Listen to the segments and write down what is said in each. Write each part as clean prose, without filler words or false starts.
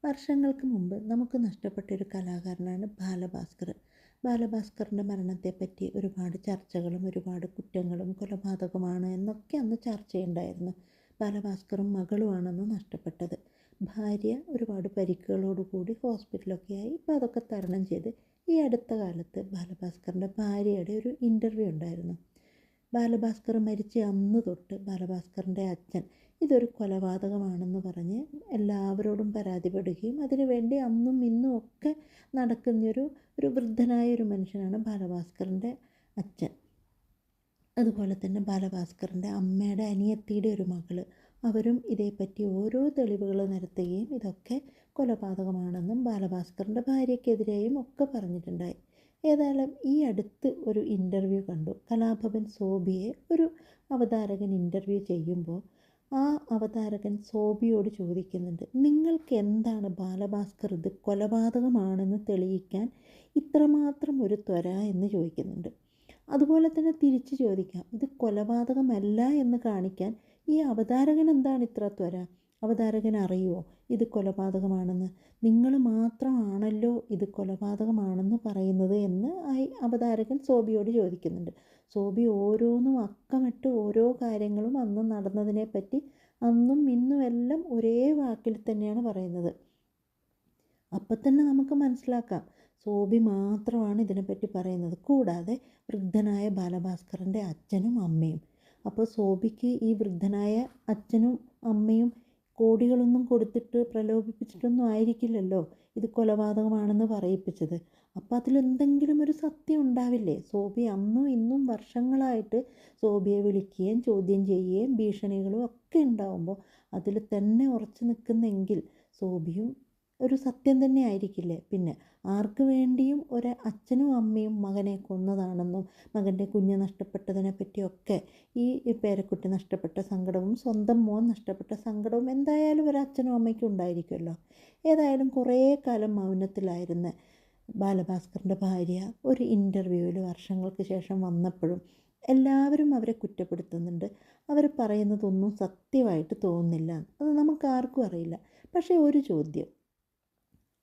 വർഷങ്ങൾക്ക് മുമ്പ് നമുക്ക് നഷ്ടപ്പെട്ടൊരു കലാകാരനാണ് ബാലഭാസ്കർ. ബാലഭാസ്കറിൻ്റെ മരണത്തെപ്പറ്റി ഒരുപാട് ചർച്ചകളും ഒരുപാട് കുറ്റങ്ങളും കൊലപാതകമാണ് എന്നൊക്കെ അന്ന് ചർച്ചയുണ്ടായിരുന്നു. ബാലഭാസ്കറും മകളുമാണെന്ന് നഷ്ടപ്പെട്ടത്. ഭാര്യ ഒരുപാട് പരിക്കുകളോടുകൂടി ഹോസ്പിറ്റലൊക്കെയായി. ഇപ്പോൾ അതൊക്കെ തരണം ചെയ്ത് ഈ അടുത്ത കാലത്ത് ബാലഭാസ്കറിൻ്റെ ഭാര്യയുടെ ഒരു ഇൻ്റർവ്യൂ ഉണ്ടായിരുന്നു. ബാലഭാസ്കർ മരിച്ച അന്ന് തൊട്ട് ബാലഭാസ്കറിൻ്റെ അച്ഛൻ ഇതൊരു കൊലപാതകമാണെന്ന് പറഞ്ഞ് എല്ലാവരോടും പരാതിപ്പെടുകയും അതിനുവേണ്ടി അന്നും ഇന്നും ഒക്കെ നടക്കുന്നൊരു വൃദ്ധനായ ഒരു മനുഷ്യനാണ് ബാലഭാസ്കറിൻ്റെ അച്ഛൻ. അതുപോലെ തന്നെ ബാലഭാസ്കറിൻ്റെ അമ്മയുടെ അനിയത്തിയുടെ ഒരു മകൾ, അവരും ഇതേപ്പറ്റി ഓരോ തെളിവുകൾ നിരത്തുകയും ഇതൊക്കെ കൊലപാതകമാണെന്നും ബാലഭാസ്കറിൻ്റെ ഭാര്യയ്ക്കെതിരെയും ഒക്കെ പറഞ്ഞിട്ടുണ്ടായി. ഏതായാലും ഈ അടുത്ത് ഒരു ഇൻ്റർവ്യൂ കണ്ടു. കലാഭവൻ സോബിയെ ഒരു അവതാരകൻ ഇൻ്റർവ്യൂ ചെയ്യുമ്പോൾ ആ അവതാരകൻ സോബിയോട് ചോദിക്കുന്നുണ്ട്, നിങ്ങൾക്ക് എന്താണ് ബാലഭാസ്കർ ഇത് കൊലപാതകമാണെന്ന് തെളിയിക്കാൻ ഇത്രമാത്രം ഒരു ത്വര എന്ന് ചോദിക്കുന്നുണ്ട്. അതുപോലെ തന്നെ തിരിച്ചു ചോദിക്കാം, ഇത് കൊലപാതകമല്ല എന്ന് കാണിക്കാൻ ഈ അവതാരകൻ എന്താണ് ഇത്ര ത്വര? അവതാരകൻ അറിയുമോ ഇത് കൊലപാതകമാണെന്ന്? നിങ്ങൾ മാത്രമാണല്ലോ ഇത് കൊലപാതകമാണെന്ന് പറയുന്നത് എന്ന് അവതാരകൻ സോബിയോട് ചോദിക്കുന്നുണ്ട്. സോബി ഓരോന്നും അക്കമിട്ട് ഓരോ കാര്യങ്ങളും അന്ന് നടന്നതിനെപ്പറ്റി അന്നും ഇന്നും എല്ലാം ഒരേ വാക്കിൽ തന്നെയാണ് പറയുന്നത്. അപ്പം തന്നെ നമുക്ക് മനസ്സിലാക്കാം സോബി മാത്രമാണ് ഇതിനെപ്പറ്റി പറയുന്നത്, കൂടാതെ വൃദ്ധനായ ബാലഭാസ്കറിൻ്റെ അച്ഛനും അമ്മയും. അപ്പോൾ സോബിക്ക് ഈ വൃദ്ധനായ അച്ഛനും അമ്മയും കോടികളൊന്നും കൊടുത്തിട്ട് പ്രലോഭിപ്പിച്ചിട്ടൊന്നും ആയിരിക്കില്ലല്ലോ ഇത് കൊലപാതകമാണെന്ന് പറയിപ്പിച്ചത്. അപ്പോൾ അതിലെന്തെങ്കിലും ഒരു സത്യം ഉണ്ടാവില്ലേ? സോബി അന്നും ഇന്നും വർഷങ്ങളായിട്ട് സോബിയെ വിളിക്കുകയും ചോദ്യം ചെയ്യുകയും ഭീഷണികളും ഒക്കെ ഉണ്ടാവുമ്പോൾ അതിൽ തന്നെ ഉറച്ചു നിൽക്കുന്നെങ്കിൽ സോബിയും ഒരു സത്യം തന്നെ ആയിരിക്കില്ലേ? പിന്നെ ആർക്ക് വേണ്ടിയും ഒരു അച്ഛനും അമ്മയും മകനെ കൊന്നതാണെന്നും മകൻ്റെ കുഞ്ഞ് നഷ്ടപ്പെട്ടതിനെ പറ്റിയൊക്കെ ഈ പേരക്കുട്ടി നഷ്ടപ്പെട്ട സങ്കടവും സ്വന്തം മോൻ നഷ്ടപ്പെട്ട സങ്കടവും എന്തായാലും ഒരു അച്ഛനും അമ്മയ്ക്കും ഉണ്ടായിരിക്കുമല്ലോ. ഏതായാലും കുറേ കാലം മൗനത്തിലായിരുന്ന ബാലഭാസ്കറിൻ്റെ ഭാര്യ ഒരു ഇൻ്റർവ്യൂവിൽ വർഷങ്ങൾക്ക് ശേഷം വന്നപ്പോഴും എല്ലാവരും അവരെ കുറ്റപ്പെടുത്തുന്നുണ്ട്. അവർ പറയുന്നതൊന്നും സത്യമായിട്ട് തോന്നുന്നില്ല. അത് നമുക്ക് ആർക്കും അറിയില്ല. പക്ഷേ ഒരു ചോദ്യം,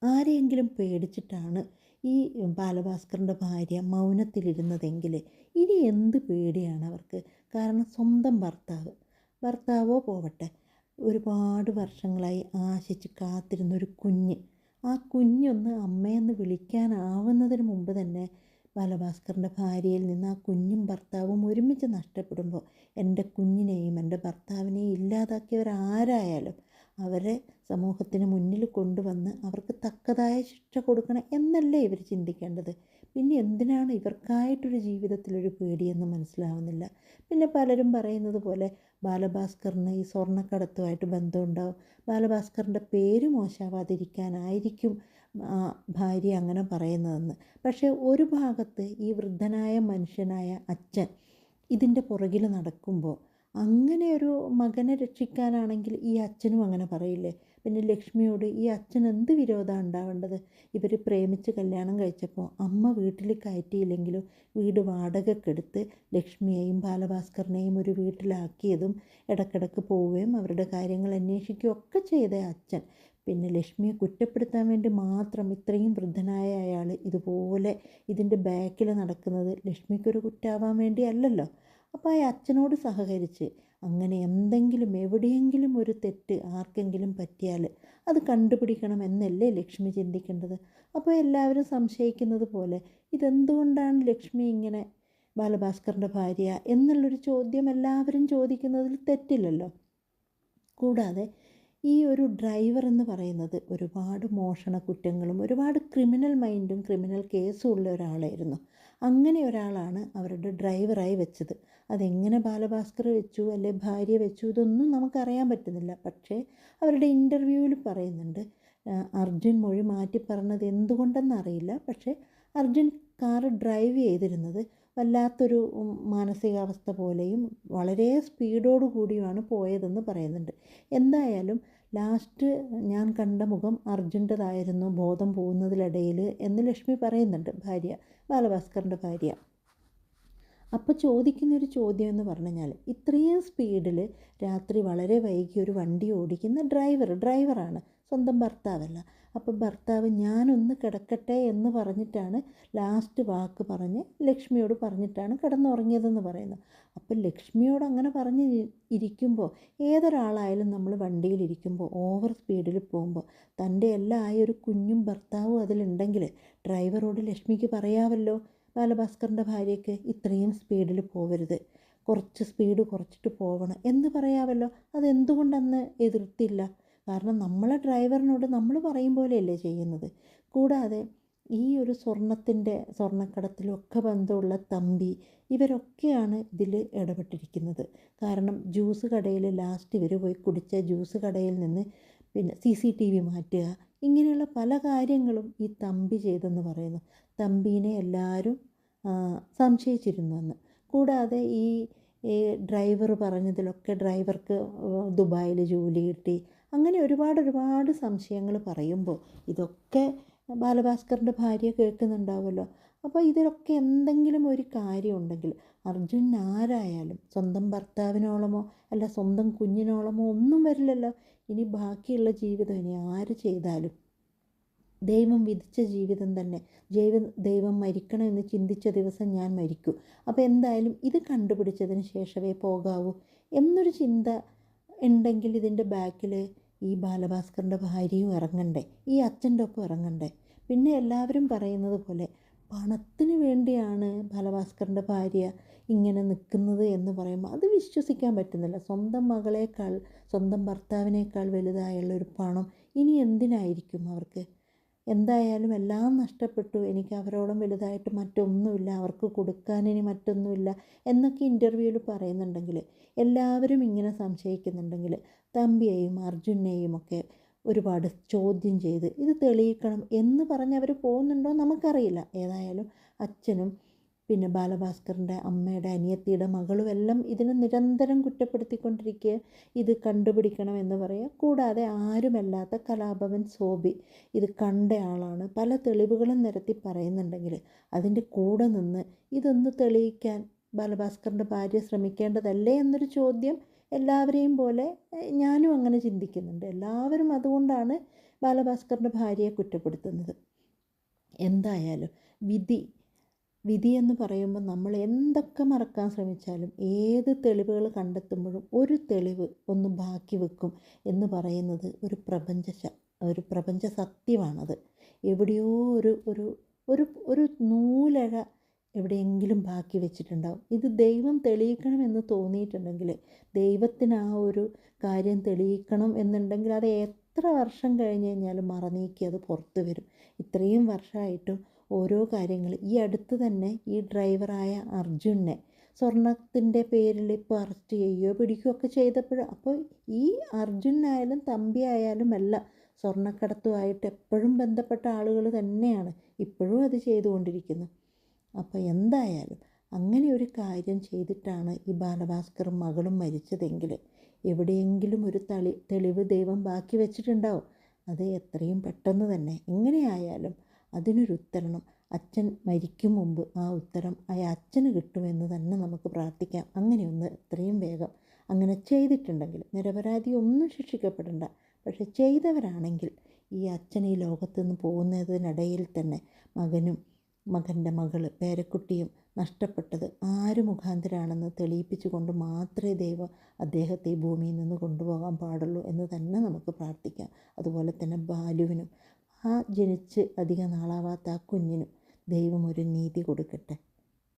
ആരെയെങ്കിലും പേടിച്ചിട്ടാണ് ഈ ബാലഭാസ്കറിൻ്റെ ഭാര്യ മൗനത്തിലിരുന്നതെങ്കിൽ ഇനി എന്ത് പേടിയാണ് അവർക്ക്? കാരണം സ്വന്തം ഭർത്താവോ പോവട്ടെ, ഒരുപാട് വർഷങ്ങളായി ആശിച്ച് കാത്തിരുന്നൊരു കുഞ്ഞ്, ആ കുഞ്ഞൊന്ന് അമ്മയെന്ന് വിളിക്കാനാവുന്നതിന് മുമ്പ് തന്നെ ബാലഭാസ്കറിൻ്റെ ഭാര്യയിൽ നിന്ന് ആ കുഞ്ഞും ഭർത്താവും ഒരുമിച്ച് നഷ്ടപ്പെടുമ്പോൾ എൻ്റെ കുഞ്ഞിനെയും എൻ്റെ ഭർത്താവിനെയും ഇല്ലാതാക്കിയവരാരായാലും അവരെ സമൂഹത്തിന് മുന്നിൽ കൊണ്ടുവന്ന് അവർക്ക് തക്കതായ ശിക്ഷ കൊടുക്കണം എന്നല്ലേ ഇവർ ചിന്തിക്കേണ്ടത്? പിന്നെ എന്തിനാണ് ഇവർക്കായിട്ടൊരു ജീവിതത്തിലൊരു പേടിയെന്ന് മനസ്സിലാവുന്നില്ല. പിന്നെ പലരും പറയുന്നത് പോലെ ബാലഭാസ്കറിന് ഈ സ്വർണ്ണക്കടത്തുമായിട്ട് ബന്ധമുണ്ടാവും, ബാലഭാസ്കറിൻ്റെ പേര് മോശമാവാതിരിക്കാനായിരിക്കും ഭാര്യ അങ്ങനെ പറയുന്നതെന്ന്. പക്ഷേ ഒരു ഭാഗത്ത് ഈ വൃദ്ധനായ മനുഷ്യനായ അച്ഛൻ ഇതിൻ്റെ പുറകിൽ നടക്കുമ്പോൾ അങ്ങനെ ഒരു മകനെ രക്ഷിക്കാനാണെങ്കിൽ ഈ അച്ഛനും അങ്ങനെ പറയില്ലേ? പിന്നെ ലക്ഷ്മിയോട് ഈ അച്ഛൻ എന്ത് വിരോധമാണ് ഉണ്ടാവേണ്ടത്? ഇവർ പ്രേമിച്ച് കല്യാണം കഴിച്ചപ്പോൾ അമ്മ വീട്ടിൽ കയറ്റിയില്ലെങ്കിലും വീട് വാടകയ്ക്കെടുത്ത് ലക്ഷ്മിയെയും ബാലഭാസ്കറിനെയും ഒരു വീട്ടിലാക്കിയതും ഇടയ്ക്കിടയ്ക്ക് പോവുകയും അവരുടെ കാര്യങ്ങൾ അന്വേഷിക്കുകയും ഒക്കെ ചെയ്ത അച്ഛൻ പിന്നെ ലക്ഷ്മിയെ കുറ്റപ്പെടുത്താൻ വേണ്ടി മാത്രം ഇത്രയും വൃദ്ധനായ അയാൾ ഇതുപോലെ ഇതിൻ്റെ ബാക്കിൽ നടക്കുന്നത് ലക്ഷ്മിക്കൊരു കുറ്റമാവാൻ വേണ്ടി അല്ലല്ലോ. അപ്പോൾ ആ അച്ഛനോട് സഹകരിച്ച് അങ്ങനെ എന്തെങ്കിലും എവിടെയെങ്കിലും ഒരു തെറ്റ് ആർക്കെങ്കിലും പറ്റിയാൽ അത് കണ്ടുപിടിക്കണം എന്നല്ലേ ലക്ഷ്മി ചിന്തിക്കേണ്ടത്? അപ്പോൾ എല്ലാവരും സംശയിക്കുന്നത് പോലെ ഇതെന്തുകൊണ്ടാണ് ലക്ഷ്മി ഇങ്ങനെ ബാലഭാസ്കറിൻ്റെ ഭാര്യ എന്നുള്ളൊരു ചോദ്യം എല്ലാവരും ചോദിക്കുന്നതിൽ തെറ്റില്ലല്ലോ. കൂടാതെ ഈ ഒരു ഡ്രൈവർ എന്ന് പറയുന്നത് ഒരുപാട് മോഷണ കുറ്റങ്ങളും ഒരുപാട് ക്രിമിനൽ മൈൻഡും ക്രിമിനൽ കേസും ഉള്ള ഒരാളായിരുന്നു. അങ്ങനെ ഒരാളാണ് അവരുടെ ഡ്രൈവറായി വെച്ചത്. അതെങ്ങനെ ബാലഭാസ്കർ വെച്ചു അല്ലെ ഭാര്യ വെച്ചു ഇതൊന്നും നമുക്കറിയാൻ പറ്റുന്നില്ല. പക്ഷേ അവരുടെ ഇൻ്റർവ്യൂവിൽ പറയുന്നുണ്ട്, അർജുൻ മൊഴി മാറ്റി പറഞ്ഞത് എന്തുകൊണ്ടെന്നറിയില്ല, പക്ഷേ അർജുൻ കാറ് ഡ്രൈവ് ചെയ്തിരുന്നത് വല്ലാത്തൊരു മാനസികാവസ്ഥ പോലെയും വളരെ സ്പീഡോടു കൂടിയുമാണ് പോയതെന്ന് പറയുന്നുണ്ട്. എന്തായാലും ലാസ്റ്റ് ഞാൻ കണ്ട മുഖം അർജുൻ്റെതായിരുന്നു ബോധം പോകുന്നതിനിടയിൽ എന്ന് ലക്ഷ്മി പറയുന്നുണ്ട്, ഭാര്യ, ബാലഭാസ്കറിൻ്റെ ഭാര്യ. അപ്പോൾ ചോദിക്കുന്നൊരു ചോദ്യം എന്ന് പറഞ്ഞു കഴിഞ്ഞാൽ ഇത്രയും സ്പീഡിൽ രാത്രി വളരെ വൈകി ഒരു വണ്ടി ഓടിക്കുന്ന ഡ്രൈവറാണ്, സ്വന്തം ഭർത്താവല്ല. അപ്പോൾ ഭർത്താവ് ഞാനൊന്ന് കിടക്കട്ടെ എന്ന് പറഞ്ഞിട്ടാണ് ലാസ്റ്റ് വാക്ക് പറഞ്ഞ് ലക്ഷ്മിയോട് പറഞ്ഞിട്ടാണ് കിടന്നുറങ്ങിയതെന്ന് പറയുന്നത്. അപ്പം ലക്ഷ്മിയോട് അങ്ങനെ പറഞ്ഞ് ഇരിക്കുമ്പോൾ ഏതൊരാളായാലും നമ്മൾ വണ്ടിയിലിരിക്കുമ്പോൾ ഓവർ സ്പീഡിൽ പോകുമ്പോൾ തൻ്റെ എല്ലാം ആയ ഒരു കുഞ്ഞും ഭർത്താവും അതിലുണ്ടെങ്കിൽ ഡ്രൈവറോട് ലക്ഷ്മിക്ക് പറയാമല്ലോ, ബാലഭാസ്കറിൻ്റെ ഭാര്യയ്ക്ക് ഇത്രയും സ്പീഡിൽ പോവരുത്, കുറച്ച് സ്പീഡ് കുറച്ചിട്ട് പോവണം എന്ന് പറയാമല്ലോ. അതെന്തുകൊണ്ടന്ന് എതിർത്തില്ല? കാരണം നമ്മളെ ഡ്രൈവറിനോട് നമ്മൾ പറയും പോലെയല്ലേ ചെയ്യുന്നത്. കൂടാതെ ഈ ഒരു സ്വർണ്ണക്കടത്തിലൊക്കെ ബന്ധമുള്ള തമ്പി ഇവരൊക്കെയാണ് ഇതിൽ ഇടപെട്ടിരിക്കുന്നത്. കാരണം ജ്യൂസ് കടയിൽ ലാസ്റ്റ് ഇവർ പോയി കുടിച്ച ജ്യൂസ് കടയിൽ നിന്ന് പിന്നെ CCTV മാറ്റുക, ഇങ്ങനെയുള്ള പല കാര്യങ്ങളും ഈ തമ്പി ചെയ്തെന്ന് പറയുന്നു. തമ്പീനെ എല്ലാവരും സംശയിച്ചിരുന്നു അന്ന്. കൂടാതെ ഈ ഡ്രൈവർ പറഞ്ഞതിലൊക്കെ ഡ്രൈവർക്ക് ദുബായിൽ ജോലി കിട്ടി, അങ്ങനെ ഒരുപാട് സംശയങ്ങൾ പറയുമ്പോൾ ഇതൊക്കെ ബാലഭാസ്കറിൻ്റെ ഭാര്യ കേൾക്കുന്നുണ്ടാവുമല്ലോ. അപ്പോൾ ഇതിലൊക്കെ എന്തെങ്കിലും ഒരു കാര്യമുണ്ടെങ്കിൽ അർജുൻ ആരായാലും സ്വന്തം ഭർത്താവിനോളമോ അല്ല സ്വന്തം കുഞ്ഞിനോളമോ ഒന്നും വരില്ലല്ലോ. ഇനി ബാക്കിയുള്ള ജീവിതം ഇനി ആര് ചെയ്താലും ദൈവം വിധിച്ച ജീവിതം തന്നെ. ദൈവം മരിക്കണമെന്ന് ചിന്തിച്ച ദിവസം ഞാൻ മരിക്കൂ. അപ്പോൾ എന്തായാലും ഇത് കണ്ടുപിടിച്ചതിന് ശേഷമേ പോകാവൂ എന്നൊരു ചിന്ത ഉണ്ടെങ്കിൽ ഇതിൻ്റെ ബാക്കിൽ ഈ ബാലഭാസ്കറിൻ്റെ ഭാര്യയും ഇറങ്ങണ്ടേ, ഈ അച്ഛൻ്റെ ഒപ്പം ഇറങ്ങണ്ടേ. പിന്നെ എല്ലാവരും പറയുന്നത് പോലെ പണത്തിന് വേണ്ടിയാണ് ബാലഭാസ്കറിൻ്റെ ഭാര്യ ഇങ്ങനെ നിൽക്കുന്നത് എന്ന് പറയുമ്പോൾ അത് വിശ്വസിക്കാൻ പറ്റുന്നില്ല. സ്വന്തം മകളേക്കാൾ സ്വന്തം ഭർത്താവിനേക്കാൾ വലുതായുള്ള ഒരു പണം ഇനി എന്തിനായിരിക്കും അവർക്ക്? എന്തായാലും എല്ലാം നഷ്ടപ്പെട്ടു, എനിക്ക് അവരോളം വലുതായിട്ട് മറ്റൊന്നുമില്ല, അവർക്ക് കൊടുക്കാൻ ഇനി മറ്റൊന്നുമില്ല എന്നൊക്കെ ഇൻ്റർവ്യൂവിൽ പറയുന്നുണ്ടെങ്കിൽ, എല്ലാവരും ഇങ്ങനെ സംശയിക്കുന്നുണ്ടെങ്കിൽ തമ്പിയെയും അർജുനെയും ഒക്കെ ഒരുപാട് ചോദ്യം ചെയ്ത് ഇത് തെളിയിക്കണം എന്ന് പറഞ്ഞ് അവർ പോകുന്നുണ്ടോ നമുക്കറിയില്ല. ഏതായാലും അച്ഛനും പിന്നെ ബാലഭാസ്കറിൻ്റെ അമ്മയുടെ അനിയത്തിയുടെ മകളും എല്ലാം ഇതിനെ നിരന്തരം കുറ്റപ്പെടുത്തിക്കൊണ്ടിരിക്കുക, ഇത് കണ്ടുപിടിക്കണം എന്ന് പറയുക. കൂടാതെ ആരുമല്ലാത്ത കലാഭവൻ സോബി ഇത് കണ്ട ആളാണ്, പല തെളിവുകളും നിരത്തി പറയുന്നുണ്ടെങ്കിൽ അതിൻ്റെ കൂടെ നിന്ന് ഇതൊന്ന് തെളിയിക്കാൻ ബാലഭാസ്കറിൻ്റെ ഭാര്യ ശ്രമിക്കേണ്ടതല്ലേ എന്നൊരു ചോദ്യം എല്ലാവരെയും പോലെ ഞാനും അങ്ങനെ ചിന്തിക്കുന്നുണ്ട്. എല്ലാവരും അതുകൊണ്ടാണ് ബാലഭാസ്കറിൻ്റെ ഭാര്യയെ കുറ്റപ്പെടുത്തുന്നത്. എന്തായാലും വിധി എന്ന് പറയുമ്പോൾ നമ്മൾ എന്തൊക്കെ മറക്കാൻ ശ്രമിച്ചാലും ഏത് തെളിവുകൾ കണ്ടെത്തുമ്പോഴും ഒരു തെളിവ് ഒന്ന് ബാക്കി വെക്കും എന്ന് പറയുന്നത് ഒരു പ്രപഞ്ച സത്യമാണത്. എവിടെയോ ഒരു നൂലഴ എവിടെയെങ്കിലും ബാക്കി വെച്ചിട്ടുണ്ടാവും. ഇത് ദൈവം തെളിയിക്കണമെന്ന് തോന്നിയിട്ടുണ്ടെങ്കിൽ, ദൈവത്തിന് ആ ഒരു കാര്യം തെളിയിക്കണം എന്നുണ്ടെങ്കിൽ അത് എത്ര വർഷം കഴിഞ്ഞ് കഴിഞ്ഞാലും മറനീക്കി അത് പുറത്ത് വരും. ഇത്രയും വർഷമായിട്ടും ഓരോ കാര്യങ്ങൾ ഈ അടുത്ത് തന്നെ ഈ ഡ്രൈവറായ അർജുനെ സ്വർണത്തിൻ്റെ പേരിൽ ഇപ്പോൾ അറസ്റ്റ് ചെയ്യുകയോ പിടിക്കുകയോ ഒക്കെ ചെയ്തപ്പോഴും, അപ്പോൾ ഈ അർജുനായാലും തമ്പി ആയാലും എല്ലാം സ്വർണ്ണക്കടത്തുമായിട്ട് എപ്പോഴും ബന്ധപ്പെട്ട ആളുകൾ തന്നെയാണ് ഇപ്പോഴും അത് ചെയ്തുകൊണ്ടിരിക്കുന്നത്. അപ്പോൾ എന്തായാലും അങ്ങനെ ഒരു കാര്യം ചെയ്തിട്ടാണ് ഈ ബാലഭാസ്കറും മകളും മരിച്ചതെങ്കിൽ എവിടെയെങ്കിലും ഒരു തെളിവ് ദൈവം ബാക്കി വെച്ചിട്ടുണ്ടാവും. അത് എത്രയും പെട്ടെന്ന് തന്നെ എങ്ങനെയായാലും അതിനൊരു ഉത്തരം അച്ഛൻ മരിക്കും മുമ്പ് ആ ഉത്തരം ആ അച്ഛന് കിട്ടുമെന്ന് തന്നെ നമുക്ക് പ്രാർത്ഥിക്കാം. അങ്ങനെയൊന്ന് എത്രയും വേഗം അങ്ങനെ ചെയ്തിട്ടുണ്ടെങ്കിൽ നിരപരാധി ഒന്നും ശിക്ഷിക്കപ്പെടണ്ട. പക്ഷെ ചെയ്തവരാണെങ്കിൽ ഈ അച്ഛൻ ഈ ലോകത്തു നിന്ന് പോകുന്നതിനിടയിൽ തന്നെ മകൻ്റെ മകൾ പേരക്കുട്ടിയും നഷ്ടപ്പെട്ടത് ആര് മുഖാന്തരാണെന്ന് തെളിയിപ്പിച്ചുകൊണ്ട് മാത്രമേ ദൈവം അദ്ദേഹത്തെ ഈ ഭൂമിയിൽ നിന്ന് കൊണ്ടുപോകാൻ പാടുള്ളൂ എന്ന് തന്നെ നമുക്ക് പ്രാർത്ഥിക്കാം. അതുപോലെ തന്നെ ബാലുവിനും ആ ജനിച്ച് അധിക നാളാവാത്ത ആ കുഞ്ഞിനും ദൈവം ഒരു നീതി കൊടുക്കട്ടെ.